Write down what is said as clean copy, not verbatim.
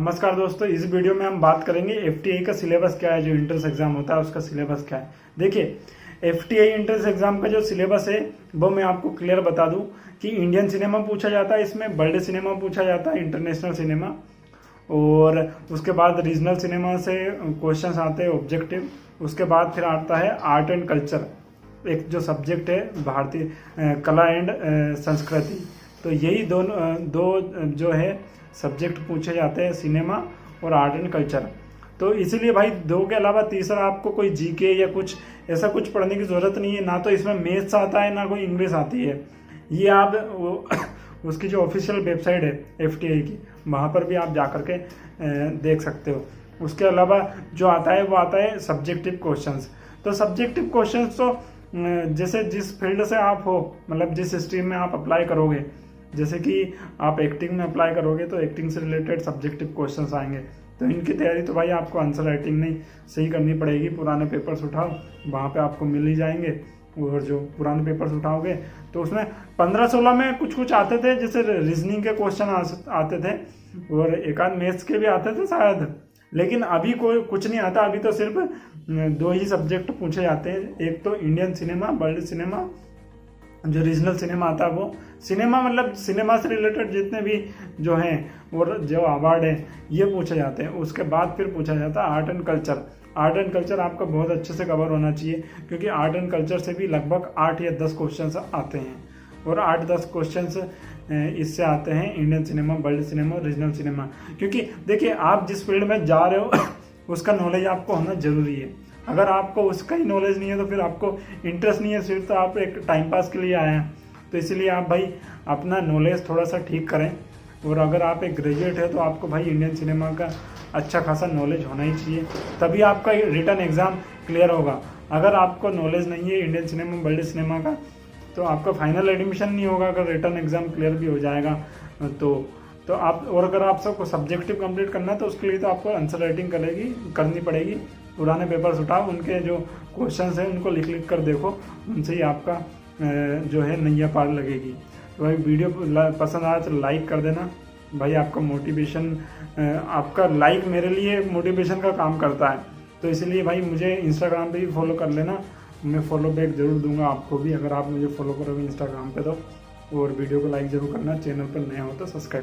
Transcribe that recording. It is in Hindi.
नमस्कार दोस्तों, इस वीडियो में हम बात करेंगे एफटीआई का सिलेबस क्या है। जो इंट्रेंस एग्जाम होता है उसका सिलेबस क्या है। देखिए, एफटीआई इंट्रेंस एग्जाम का जो सिलेबस है वो मैं आपको क्लियर बता दूं कि इंडियन सिनेमा पूछा जाता है, इसमें वर्ल्ड सिनेमा पूछा जाता है, इंटरनेशनल सिनेमा, और उसके बाद रीजनल सिनेमा से क्वेश्चन आते हैं ऑब्जेक्टिव। उसके बाद फिर आता है आर्ट एंड कल्चर, एक जो सब्जेक्ट है भारतीय कला एंड संस्कृति। तो यही दो जो है सब्जेक्ट पूछे जाते हैं, सिनेमा और आर्ट एंड कल्चर। तो इसीलिए भाई दो के अलावा तीसरा आपको कोई जीके या कुछ ऐसा कुछ पढ़ने की जरूरत नहीं है। ना तो इसमें मैथ्स आता है ना कोई इंग्लिश आती है। ये आप उसकी जो ऑफिशियल वेबसाइट है एफटीआई की, वहाँ पर भी आप जा कर के देख सकते हो। उसके अलावा जो आता है वो आता है सब्जेक्टिव क्वेश्चंस। तो सब्जेक्टिव क्वेश्चंस तो जैसे जिस फील्ड से आप हो, मतलब जिस स्ट्रीम में आप अप्लाई करोगे, जैसे कि आप एक्टिंग में अप्लाई करोगे तो एक्टिंग से रिलेटेड सब्जेक्टिव क्वेश्चंस आएंगे। तो इनकी तैयारी तो भाई आपको आंसर राइटिंग नहीं सही करनी पड़ेगी। पुराने पेपर्स उठाओ, वहाँ पे आपको मिल ही जाएंगे। और जो पुराने पेपर्स उठाओगे तो उसमें 15-16 में कुछ आते थे, जैसे रीजनिंग के क्वेश्चन आते थे और एक आध मैथ्स के भी आते थे शायद। लेकिन अभी कोई कुछ नहीं आता। अभी तो सिर्फ 2 ही सब्जेक्ट पूछे जाते हैं, एक तो इंडियन सिनेमा, वर्ल्ड सिनेमा, जो रीजनल सिनेमा आता है वो सिनेमा, मतलब सिनेमा से रिलेटेड जितने भी जो हैं और जो अवार्ड है ये पूछे जाते हैं। उसके बाद फिर पूछा जाता है art and culture. Art and culture आपका बहुत अच्छे से कवर होना चाहिए, क्योंकि आर्ट एंड कल्चर से भी लगभग 8 या 10 क्वेश्चंस आते हैं। और 8-10 क्वेश्चंस इससे आते हैं इंडियन सिनेमा, वर्ल्ड सिनेमा और रीजनल सिनेमा। क्योंकि देखिए, आप जिस फील्ड में जा रहे हो उसका नॉलेज आपको होना जरूरी है। अगर आपको उसका ही नॉलेज नहीं है तो फिर आपको इंटरेस्ट नहीं है, सिर्फ तो आप एक टाइम पास के लिए आए हैं। तो इसलिए आप भाई अपना नॉलेज थोड़ा सा ठीक करें। और अगर आप एक ग्रेजुएट है तो आपको भाई इंडियन सिनेमा का अच्छा खासा नॉलेज होना ही चाहिए, तभी आपका रिटन एग्ज़ाम क्लियर होगा। अगर आपको नॉलेज नहीं है इंडियन सिनेमा, वर्ल्ड सिनेमा का, तो आपका फाइनल एडमिशन नहीं होगा। अगर रिटन एग्ज़ाम क्लियर भी हो जाएगा तो आप, और अगर आप सबको सब्जेक्टिव कंप्लीट करना है तो उसके लिए तो आपको आंसर राइटिंग करनी पड़ेगी। पुराने पेपर्स उठाओ, उनके जो क्वेश्चंस हैं उनको लिख कर देखो, उनसे ही आपका जो है नैया पार लगेगी। तो भाई वीडियो पसंद आया तो लाइक कर देना भाई। आपका मोटिवेशन, आपका लाइक मेरे लिए मोटिवेशन का काम करता है। तो इसलिए भाई मुझे इंस्टाग्राम पे भी फॉलो कर लेना, मैं फॉलो बैक जरूर दूंगा आपको भी, अगर आप मुझे फॉलो करोगे इंस्टाग्राम पे तो। और वीडियो को लाइक जरूर करना, चैनल पर नया हो तो सब्सक्राइब।